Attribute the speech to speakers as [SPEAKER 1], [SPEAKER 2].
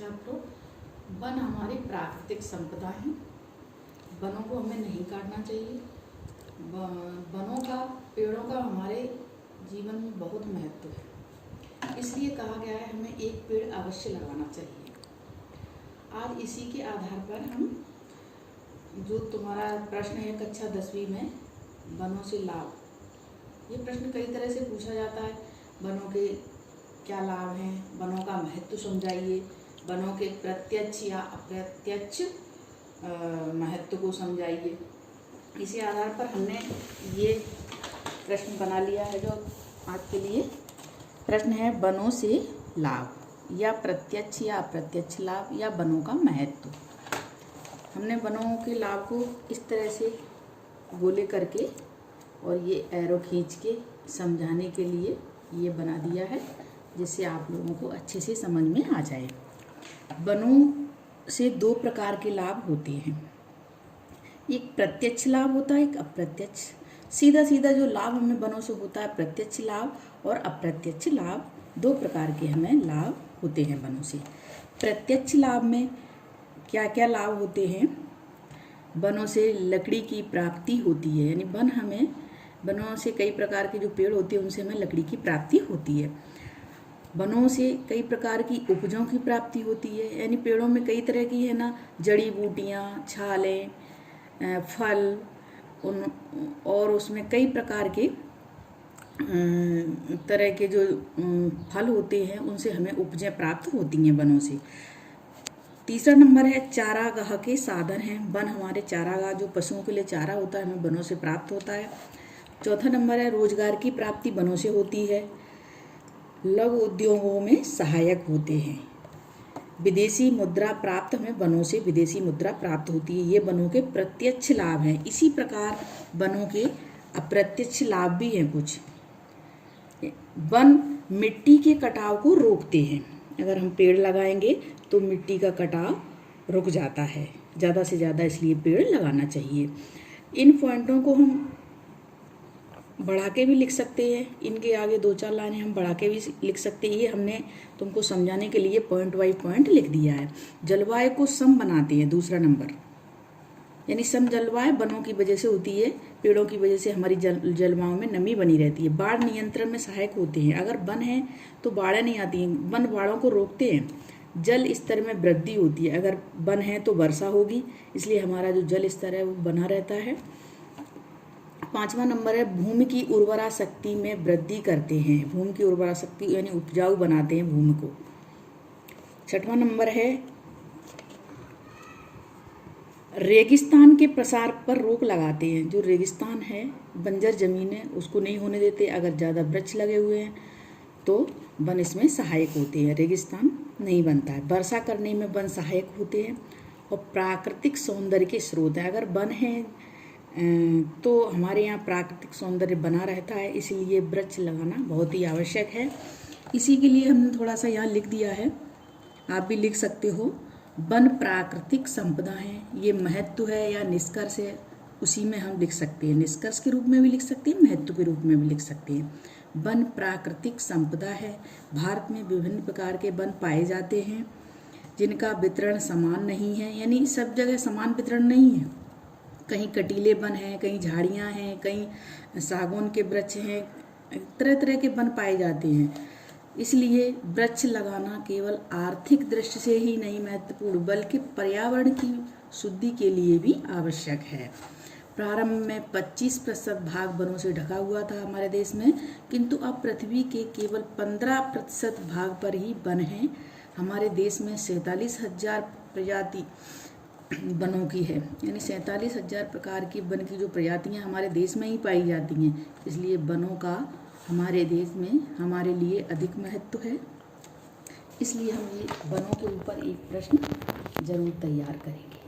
[SPEAKER 1] छात्रों, वन हमारी प्राकृतिक संपदा है। वनों को हमें नहीं काटना चाहिए। वनों का, पेड़ों का हमारे जीवन में बहुत महत्व है। इसलिए कहा गया है हमें एक पेड़ अवश्य लगाना चाहिए। आज इसी के आधार पर हम, जो तुम्हारा प्रश्न है कक्षा 10वीं में, वनों से लाभ, ये प्रश्न कई तरह से पूछा जाता है। वनों के क्या लाभ हैं, वनों का महत्व समझाइए, वनों के प्रत्यक्ष या अप्रत्यक्ष महत्व को समझाइए। इसी आधार पर हमने ये प्रश्न बना लिया है। जो आज के लिए प्रश्न है, वनों से लाभ या प्रत्यक्ष या अप्रत्यक्ष लाभ या वनों का महत्व। हमने वनों के लाभ को इस तरह से गोले करके और ये एरो खींच के समझाने के लिए ये बना दिया है, जिससे आप लोगों को अच्छे से समझ में आ जाए। वनों से दो प्रकार के लाभ होते हैं, एक प्रत्यक्ष लाभ होता है, एक अप्रत्यक्ष। सीधा सीधा जो लाभ हमें वनों से होता है, प्रत्यक्ष लाभ और अप्रत्यक्ष लाभ, दो प्रकार के हमें लाभ होते हैं वनों से। प्रत्यक्ष लाभ में क्या क्या लाभ होते हैं? वनों से लकड़ी की प्राप्ति होती है, यानी वनों से कई प्रकार के जो पेड़ होते हैं उनसे हमें लकड़ी की प्राप्ति होती है। वनों से कई प्रकार की उपजों की प्राप्ति होती है, यानी पेड़ों में कई तरह की है ना, जड़ी बूटियाँ, छालें, फल, और उसमें कई प्रकार के तरह के जो फल होते हैं उनसे हमें उपजें प्राप्त होती हैं वनों से। तीसरा नंबर है चारागाह के साधन हैं। वन हमारे चारागाह, जो पशुओं के लिए चारा होता है, हमें वनों से प्राप्त होता है। चौथा नंबर है रोजगार की प्राप्ति वनों से होती है। लघु उद्योगों में सहायक होते हैं। विदेशी मुद्रा प्राप्त, हमें वनों से विदेशी मुद्रा प्राप्त होती है। ये वनों के प्रत्यक्ष लाभ हैं। इसी प्रकार वनों के अप्रत्यक्ष लाभ भी हैं कुछ। वन मिट्टी के कटाव को रोकते हैं। अगर हम पेड़ लगाएंगे तो मिट्टी का कटाव रुक जाता है। ज़्यादा से ज़्यादा इसलिए पेड़ लगाना चाहिए। इन पॉइंटों को हम बढ़ा के भी लिख सकते हैं। इनके आगे दो चार लाइनें हम बढ़ा के भी लिख सकते हैं। ये हमने तुमको समझाने के लिए पॉइंट बाई पॉइंट लिख दिया है। जलवायु को सम बनाते हैं, दूसरा नंबर, यानी सम जलवायु वनों की वजह से होती है। पेड़ों की वजह से हमारी जलवायु में नमी बनी रहती है। बाढ़ नियंत्रण में सहायक होते हैं। अगर वन है तो बाढ़ें नहीं आती हैं, वन बाढ़ों को रोकते हैं। जल स्तर में वृद्धि होती है। अगर वन है तो वर्षा होगी, इसलिए हमारा जो जल स्तर है वो बना रहता है। पांचवा नंबर है भूमि की उर्वरा शक्ति में वृद्धि करते हैं। भूमि की उर्वरा शक्ति यानी उपजाऊ बनाते हैं भूमि को। छठवां नंबर है रेगिस्तान के प्रसार पर रोक लगाते हैं। जो रेगिस्तान है, बंजर जमीन है, उसको नहीं होने देते। अगर ज़्यादा वृक्ष लगे हुए हैं तो वन इसमें सहायक होते हैं, रेगिस्तान नहीं बनता है। वर्षा करने में वन सहायक होते हैं। और प्राकृतिक सौंदर्य के स्रोत हैं। अगर वन है तो हमारे यहाँ प्राकृतिक सौंदर्य बना रहता है, इसलिए वृक्ष लगाना बहुत ही आवश्यक है। इसी के लिए हमने थोड़ा सा यहाँ लिख दिया है, आप भी लिख सकते हो। वन प्राकृतिक संपदा है, ये महत्व है या निष्कर्ष है, उसी में हम लिख सकते हैं। निष्कर्ष के रूप में भी लिख सकते हैं, महत्व के रूप में भी लिख सकते हैं। वन प्राकृतिक संपदा है। भारत में विभिन्न प्रकार के वन पाए जाते हैं, जिनका वितरण समान नहीं है, यानी सब जगह समान वितरण नहीं है। कहीं कटीले वन हैं, कहीं झाड़ियाँ हैं, कहीं सागौन के वृक्ष हैं, तरह तरह के वन पाए जाते हैं। इसलिए वृक्ष लगाना केवल आर्थिक दृष्टि से ही नहीं महत्वपूर्ण, बल्कि पर्यावरण की शुद्धि के लिए भी आवश्यक है। प्रारंभ में 25% भाग वनों से ढका हुआ था हमारे देश में, किंतु अब पृथ्वी के केवल 15% भाग पर ही वन हैं। हमारे देश में 47,000 प्रजाति वनों की है, यानी 47,000 प्रकार की वन की जो प्रजातियां हमारे देश में ही पाई जाती हैं। इसलिए वनों का हमारे देश में हमारे लिए अधिक महत्व है। इसलिए हम ये वनों के ऊपर एक प्रश्न जरूर तैयार करेंगे।